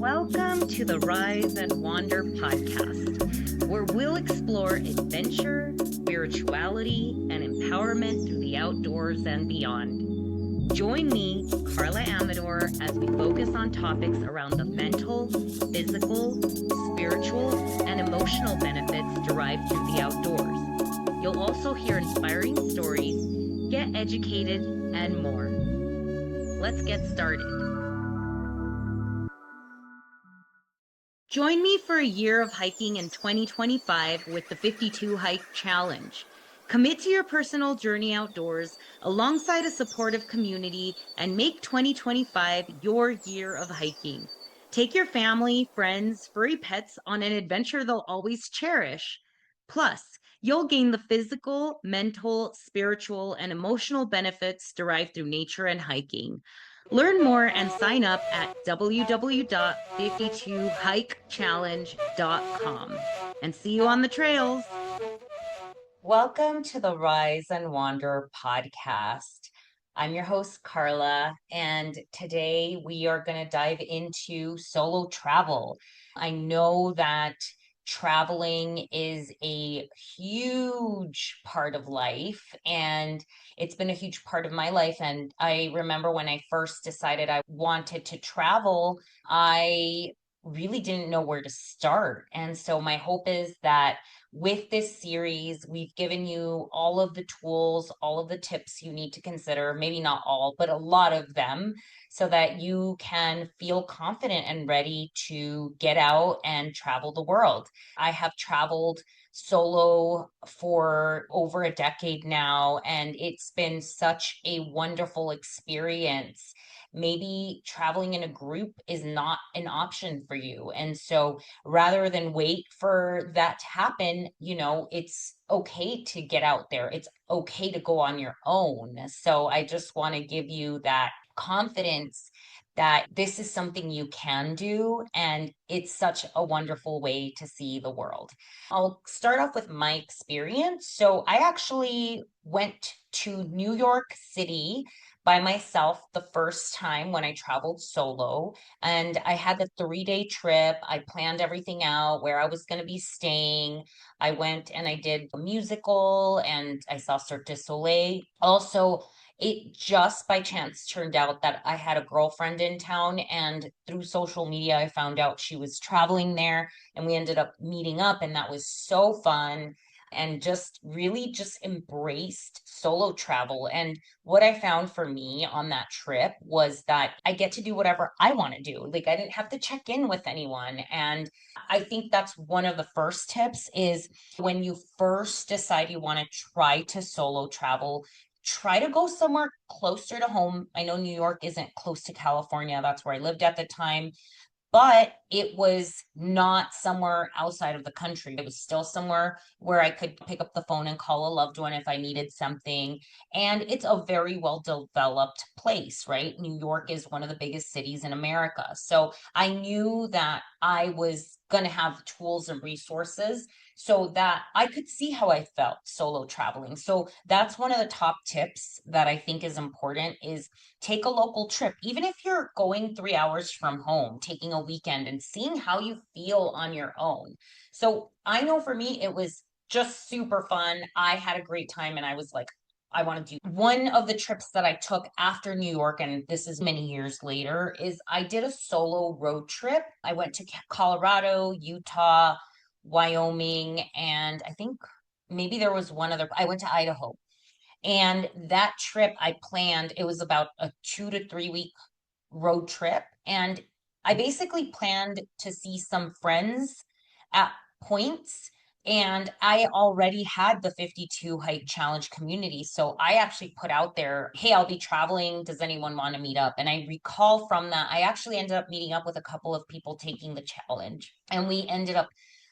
Welcome to the Rise and Wander podcast, where we'll explore adventure, spirituality, and empowerment through the outdoors and beyond. Join me, Karla Amador, as we focus on topics around the mental, physical, spiritual, and emotional benefits derived through the outdoors. You'll also hear inspiring stories, get educated, and more. Let's get started. Join me for a year of hiking in 2025 with the 52 Hike Challenge. Commit to your personal journey outdoors alongside a supportive community and make 2025 your year of hiking. Take your family, friends, furry pets on an adventure they'll always cherish. Plus, you'll gain the physical, mental, spiritual, and emotional benefits derived through nature and hiking. Learn more and sign up at www.52hikechallenge.com. And see you on the trails. Welcome to the Rise and Wander podcast. I'm your host, Karla, and today we are going to dive into solo travel. I know that traveling is a huge part of life, and it's been a huge part of my life. And I remember when I first decided I wanted to travel, I really didn't know where to start. And so my hope is that with this series, we've given you all of the tools, all of the tips you need to consider, maybe not all, but a lot of them, so that you can feel confident and ready to get out and travel the world. I have traveled solo for over a decade now, and it's been such a wonderful experience. Maybe traveling in a group is not an option for you. And so rather than wait for that to happen, it's okay to get out there. It's okay to go on your own. So I just want to give you that confidence that this is something you can do, and it's such a wonderful way to see the world. I'll start off with my experience. So I actually went to New York City by myself the first time when I traveled solo. And I had the 3-day trip. I planned everything out, where I was going to be staying. I went and I did a musical and I saw Cirque du Soleil. Also, it just by chance turned out that I had a girlfriend in town, and through social media, I found out she was traveling there, and we ended up meeting up, and that was so fun. And just really just embraced solo travel. And what I found for me on that trip was that I get to do whatever I want to do. Like, I didn't have to check in with anyone. And I think that's one of the first tips is when you first decide you want to try to solo travel, try to go somewhere closer to home. I know New York isn't close to California. That's where I lived at the time, but it was not somewhere outside of the country. It was still somewhere where I could pick up the phone and call a loved one if I needed something. And it's a very well developed place, right? New York is one of the biggest cities in America. So I knew that I was going to have tools and resources so that I could see how I felt solo traveling. So that's one of the top tips that I think is important is take a local trip. Even if you're going 3 hours from home, taking a weekend and seeing how you feel on your own. So I know for me, it was just super fun. I had a great time, and I was like, I want to do one of the trips that I took after New York, and this is many years later, is I did a solo road trip. I went to Colorado, Utah, Wyoming, and I think maybe there was one other. I went to Idaho. And that trip I planned, it was about a 2 to 3 week road trip. And I basically planned to see some friends at points. And I already had the 52 Hike Challenge community. So I actually put out there, hey, I'll be traveling. Does anyone want to meet up? And I recall from that, I actually ended up meeting up with a couple of people taking the challenge. And we ended up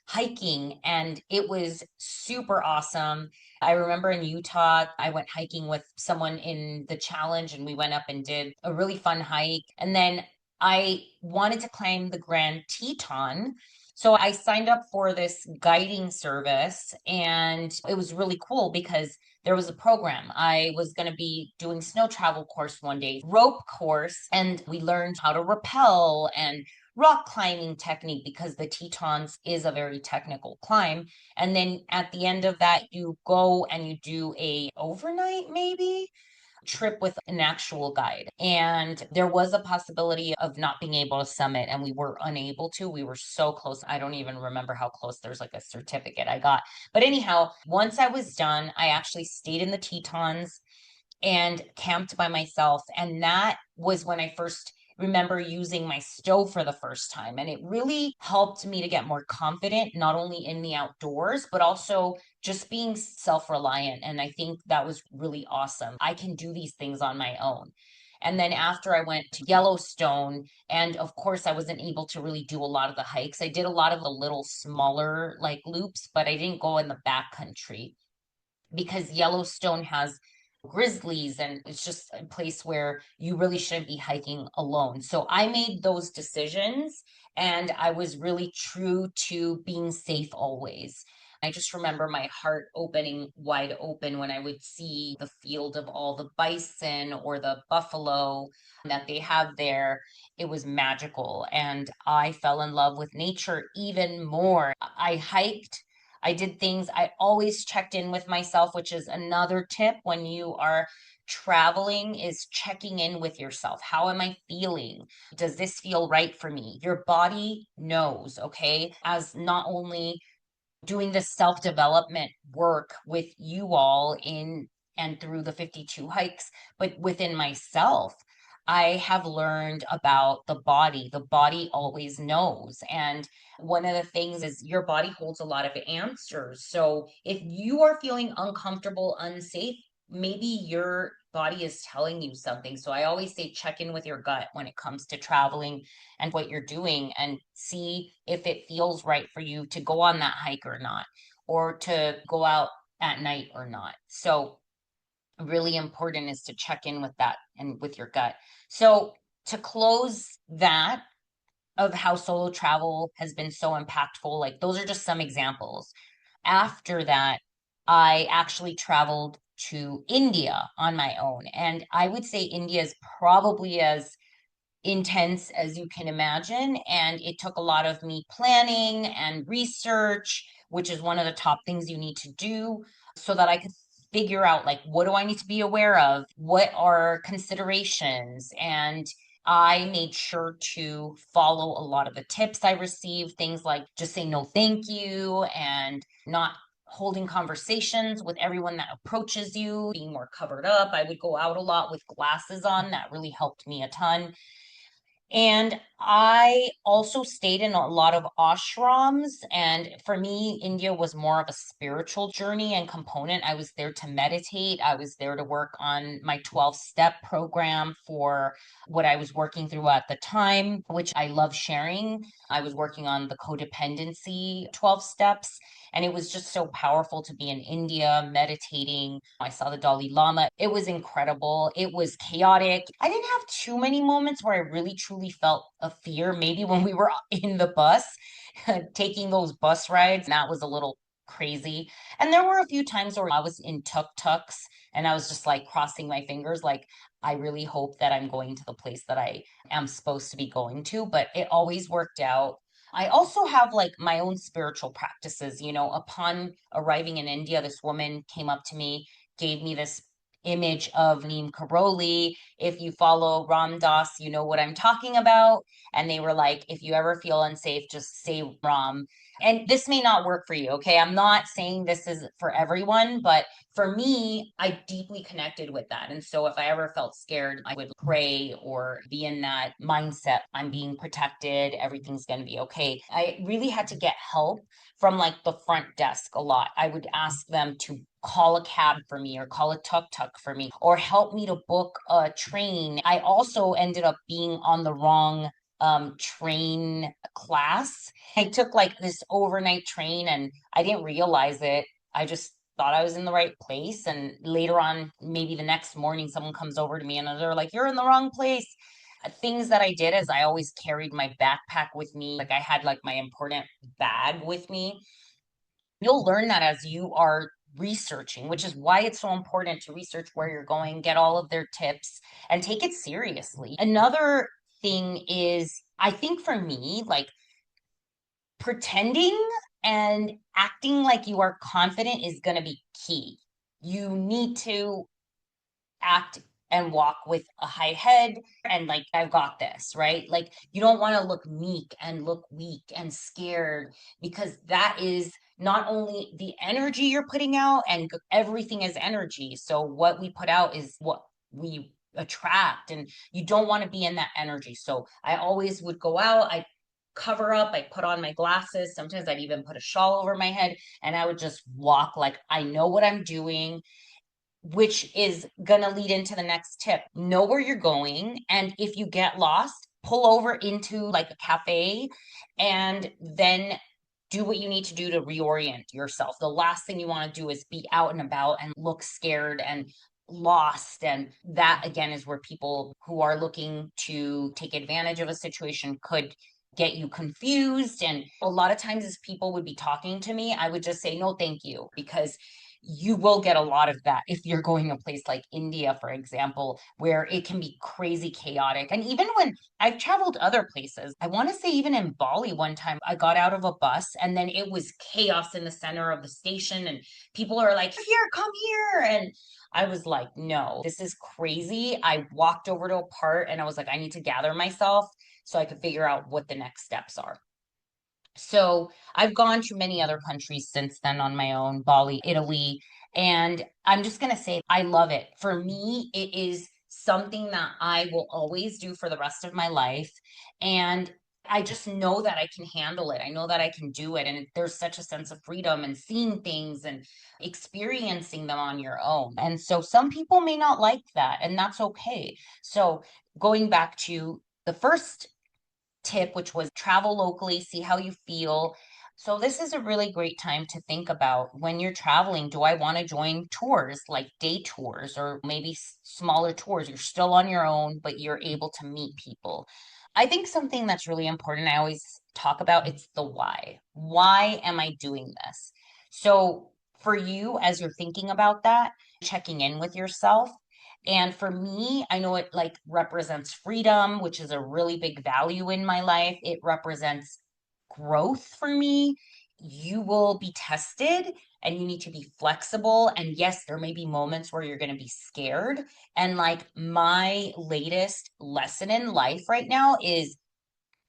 hiking, and it was super awesome. I remember in Utah, I went hiking with someone in the challenge, and we went up and did a really fun hike. And then I wanted to climb the Grand Teton. So I signed up for this guiding service, and it was really cool because there was a program. I was going to be doing snow travel course one day, rope course, and we learned how to rappel and rock climbing technique because the Tetons is a very technical climb. And then at the end of that, you go and you do a overnight maybe trip with an actual guide. And there was a possibility of not being able to summit, and we were unable to. We were so close. I don't even remember how close. There's like a certificate I got. But anyhow, once I was done, I actually stayed in the Tetons and camped by myself. And that was when I first remember using my stove for the first time. And it really helped me to get more confident, not only in the outdoors, but also just being self reliant. And I think that was really awesome. I can do these things on my own. And then after I went to Yellowstone, and of course, I wasn't able to really do a lot of the hikes. I did a lot of the little smaller like loops, but I didn't go in the backcountry because Yellowstone has grizzlies and it's just a place where you really shouldn't be hiking alone. So I made those decisions and I was really true to being safe always. I just remember my heart opening wide open when I would see the field of all the bison or the buffalo that they have there. It was magical and I fell in love with nature even more. I hiked, I did things, I always checked in with myself, which is another tip when you are traveling is checking in with yourself. How am I feeling? Does this feel right for me? Your body knows, okay? As not only doing this self-development work with you all in and through the 52 hikes, but within myself, I have learned about the body. The body always knows. And one of the things is your body holds a lot of answers. So if you are feeling uncomfortable, unsafe, maybe your body is telling you something. So I always say check in with your gut when it comes to traveling and what you're doing and see if it feels right for you to go on that hike or not, or to go out at night or not. So really important is to check in with that and with your gut. So to close that of how solo travel has been so impactful, like those are just some examples. After that, I actually traveled to India on my own. And I would say India is probably as intense as you can imagine. And it took a lot of me planning and research, which is one of the top things you need to do so that I could figure out like what do I need to be aware of? What are considerations? And I made sure to follow a lot of the tips I received, things like just say no thank you and not holding conversations with everyone that approaches you, being more covered up. I would go out a lot with glasses on. That really helped me a ton. And I also stayed in a lot of ashrams. And for me, India was more of a spiritual journey and component. I was there to meditate. I was there to work on my 12-step program for what I was working through at the time, which I love sharing. I was working on the codependency 12 steps. And it was just so powerful to be in India meditating. I saw the Dalai Lama. It was incredible. It was chaotic. I didn't have too many moments where I really truly felt a fear. Maybe when we were in the bus, taking those bus rides, that was a little crazy. And there were a few times where I was in tuk-tuks and I was just like crossing my fingers, like, I really hope that I'm going to the place that I am supposed to be going to, but it always worked out. I also have like my own spiritual practices. Upon arriving in India, this woman came up to me, gave me this image of Neem Karoli. If you follow Ram Dass, you know what I'm talking about. And they were like, if you ever feel unsafe, just say Ram. And this may not work for you, okay? I'm not saying this is for everyone, but for me, I deeply connected with that. And so if I ever felt scared, I would pray or be in that mindset. I'm being protected. Everything's going to be okay. I really had to get help from like the front desk a lot. I would ask them to call a cab for me or call a tuk-tuk for me or help me to book a train. I also ended up being on the wrong train class. I took like this overnight train and I didn't realize it. I just thought I was in the right place. And later on, maybe the next morning, someone comes over to me and they're like, you're in the wrong place. Things that I did is I always carried my backpack with me. Like I had like my important bag with me. You'll learn that as you are researching, which is why it's so important to research where you're going, get all of their tips, and take it seriously. Another thing is, I think for me, like pretending and acting like you are confident is going to be key. You need to act and walk with a high head and like I've got this, right? Like you don't want to look meek and look weak and scared, because that is not only the energy you're putting out, and everything is energy. So what we put out is what we attract, and you don't want to be in that energy. So I always would go out, I cover up, I put on my glasses, sometimes I'd even put a shawl over my head, and I would just walk like I know what I'm doing, which is going to lead into the next tip. Know where you're going. And if you get lost, pull over into like a cafe and then do what you need to do to reorient yourself. The last thing you want to do is be out and about and look scared and lost. And that, again, is where people who are looking to take advantage of a situation could get you confused. And a lot of times, as people would be talking to me, I would just say, no, thank you, because you will get a lot of that if you're going a place like India, for example, where it can be crazy chaotic. And even when I've traveled other places, I want to say even in Bali one time, I got out of a bus and then it was chaos in the center of the station. And people are like, here, come here. And I was like, no, this is crazy. I walked over to a part and I was like, I need to gather myself so I could figure out what the next steps are. So I've gone to many other countries since then on my own, Bali, Italy, and I'm just going to say I love it. For me, it is something that I will always do for the rest of my life. And I just know that I can handle it. I know that I can do it. And there's such a sense of freedom and seeing things and experiencing them on your own. And so some people may not like that, and that's okay. So going back to the first tip, which was travel locally, see how you feel. So, this is a really great time to think about when you're traveling. Do I want to join tours like day tours or maybe smaller tours? You're still on your own, but you're able to meet people. I think something that's really important, I always talk about, it's the why. Why am I doing this? So, for you, as you're thinking about that, checking in with yourself, and for me, I know it like represents freedom, which is a really big value in my life. It represents growth for me. You will be tested and you need to be flexible. And yes, there may be moments where you're going to be scared. And like my latest lesson in life right now is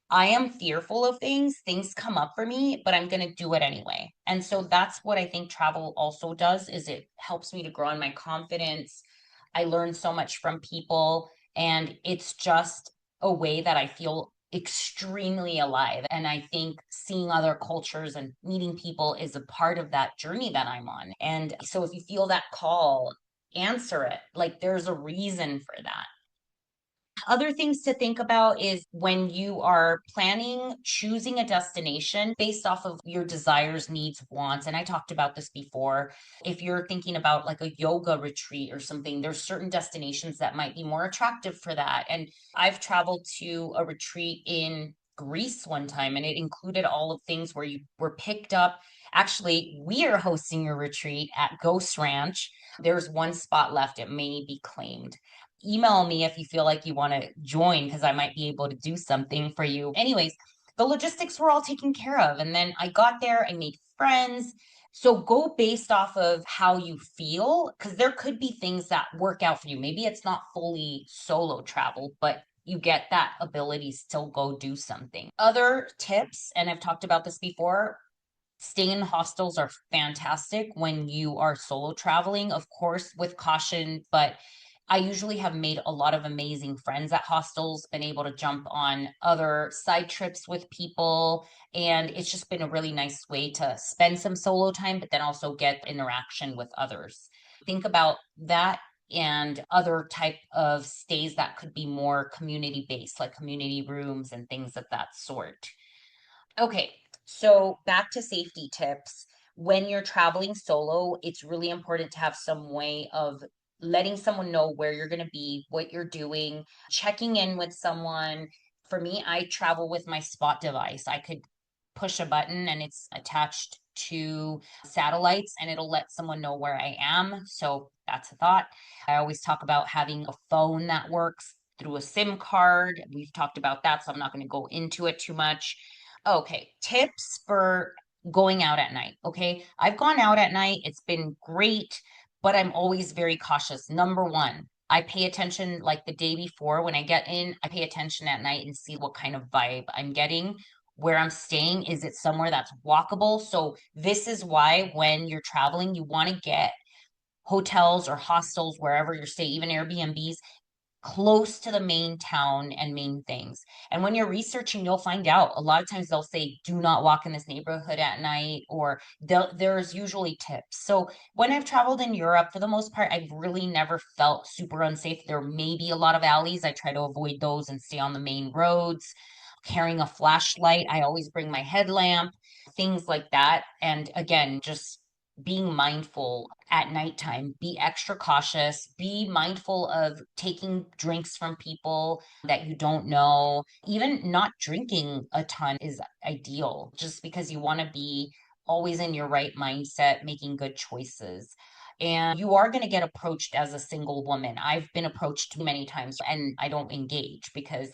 I am fearful of things. Things come up for me, but I'm going to do it anyway. And so that's what I think travel also does, is it helps me to grow in my confidence. I learn so much from people, and it's just a way that I feel extremely alive. And I think seeing other cultures and meeting people is a part of that journey that I'm on. And so if you feel that call, answer it. Like there's a reason for that. Other things to think about is when you are planning, choosing a destination based off of your desires, needs, wants. And I talked about this before. If you're thinking about like a yoga retreat or something, there's certain destinations that might be more attractive for that. And I've traveled to a retreat in Greece one time, and it included all of things where you were picked up. Actually, we are hosting a retreat at Ghost Ranch. There's one spot left. It may be claimed. Email me if you feel like you want to join, because I might be able to do something for you. Anyways, the logistics were all taken care of. And then I got there, I made friends. So go based off of how you feel, because there could be things that work out for you. Maybe it's not fully solo travel, but you get that ability to still go do something. Other tips, and I've talked about this before, staying in hostels are fantastic when you are solo traveling, of course, with caution, but I usually have made a lot of amazing friends at hostels, been able to jump on other side trips with people, and it's just been a really nice way to spend some solo time, but then also get interaction with others. Think about that and other type of stays that could be more community based, like community rooms and things of that sort. Okay, so back to safety tips. When you're traveling solo, it's really important to have some way of letting someone know where you're going to be, what you're doing, checking in with someone. For me, I travel with my spot device. I could push a button and it's attached to satellites and it'll let someone know where I am. So that's a thought. I always talk about having a phone that works through a SIM card. We've talked about that, so I'm not going to go into it too much. Okay, tips for going out at night. Okay, I've gone out at night, it's been great, but I'm always very cautious. Number one, I pay attention like the day before when I get in, I pay attention at night and see what kind of vibe I'm getting. Where I'm staying, is it somewhere that's walkable? So, this is why when you're traveling, you want to get hotels or hostels, wherever you're staying, even Airbnbs, close to the main town and main things. And when you're researching, you'll find out a lot of times they'll say, do not walk in this neighborhood at night, or there's usually tips. So when I've traveled in Europe, for the most part, I've really never felt super unsafe. There may be a lot of alleys. I try to avoid those and stay on the main roads. Carrying a flashlight, I always bring my headlamp, things like that. And again, just being mindful at nighttime, be extra cautious, be mindful of taking drinks from people that you don't know. Even not drinking a ton is ideal, just because you want to be always in your right mindset, making good choices. And you are going to get approached as a single woman. I've been approached many times and I don't engage because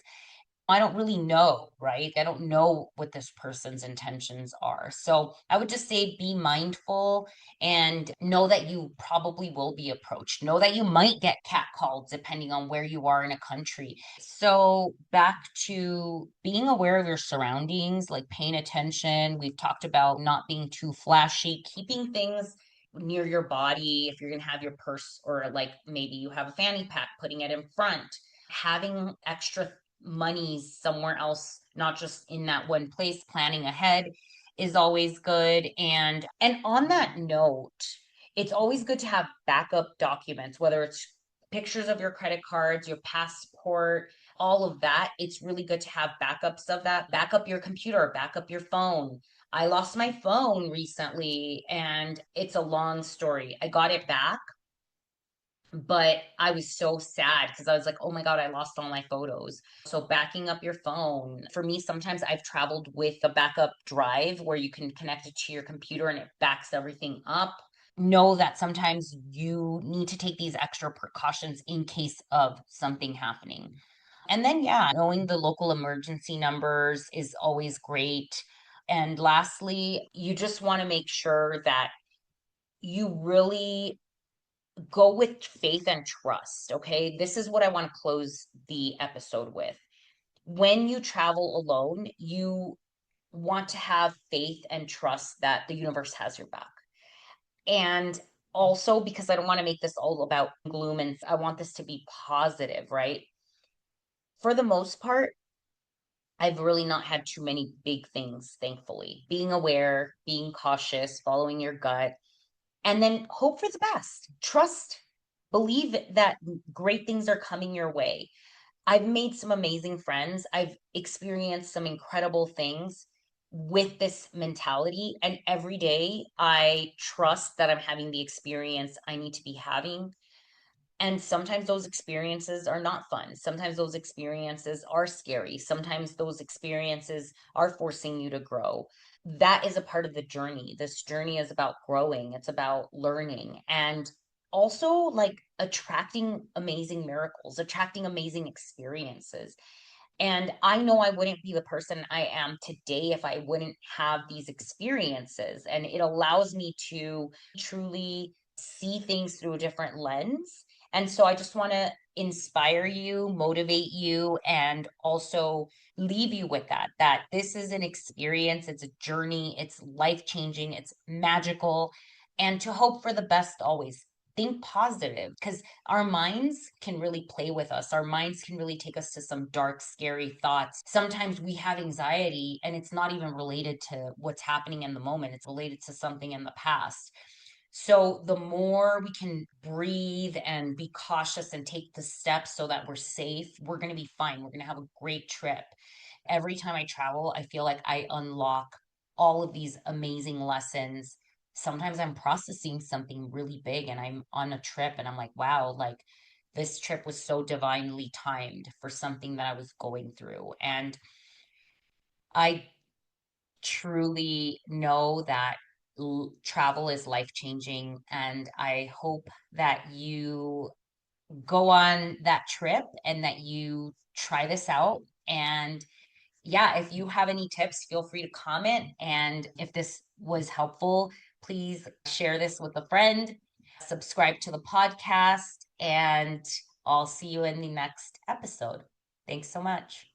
I don't really know, right? I don't know what this person's intentions are. So I would just say be mindful and know that you probably will be approached. Know that you might get catcalled depending on where you are in a country. So back to being aware of your surroundings, like paying attention. We've talked about not being too flashy, keeping things near your body. If you're going to have your purse, or like maybe you have a fanny pack, putting it in front, having extra monies somewhere else, not just in that one place, planning ahead is always good. And on that note, it's always good to have backup documents, whether it's pictures of your credit cards, your passport, all of that. It's really good to have backups of that. Back up your computer, back up your phone. I lost my phone recently and it's a long story. I got it back, but I was so sad because I was like, oh my God, I lost all my photos. So backing up your phone, for me, sometimes I've traveled with a backup drive where you can connect it to your computer and it backs everything up. Know that sometimes you need to take these extra precautions in case of something happening. And then, yeah, knowing the local emergency numbers is always great. And lastly, you just want to make sure that you really go with faith and trust. Okay. This is what I want to close the episode with. When you travel alone, you want to have faith and trust that the universe has your back. And also, because I don't want to make this all about gloom and I want this to be positive, right? For the most part, I've really not had too many big things, thankfully. Being aware, being cautious, following your gut, and then hope for the best. Trust, believe that great things are coming your way. I've made some amazing friends. I've experienced some incredible things with this mentality. And every day I trust that I'm having the experience I need to be having. And sometimes those experiences are not fun. Sometimes those experiences are scary. Sometimes those experiences are forcing you to grow. That is a part of the journey. This journey is about growing, it's about learning, and also like attracting amazing miracles, attracting amazing experiences. And I know I wouldn't be the person I am today if I wouldn't have these experiences. And it allows me to truly see things through a different lens. And so I just want to inspire you, motivate you, and also leave you with that this is an experience, it's a journey, it's life changing, it's magical, and to hope for the best always. Think positive because our minds can really play with us. Our minds can really take us to some dark, scary thoughts. Sometimes we have anxiety and it's not even related to what's happening in the moment, it's related to something in the past. So, the more we can breathe and be cautious and take the steps so that we're safe, we're going to be fine. We're going to have a great trip. Every time I travel, I feel like I unlock all of these amazing lessons. Sometimes I'm processing something really big and I'm on a trip and I'm like, wow, like this trip was so divinely timed for something that I was going through. And I truly know that travel is life changing. And I hope that you go on that trip and that you try this out. And yeah, if you have any tips, feel free to comment. And if this was helpful, please share this with a friend, subscribe to the podcast, and I'll see you in the next episode. Thanks so much.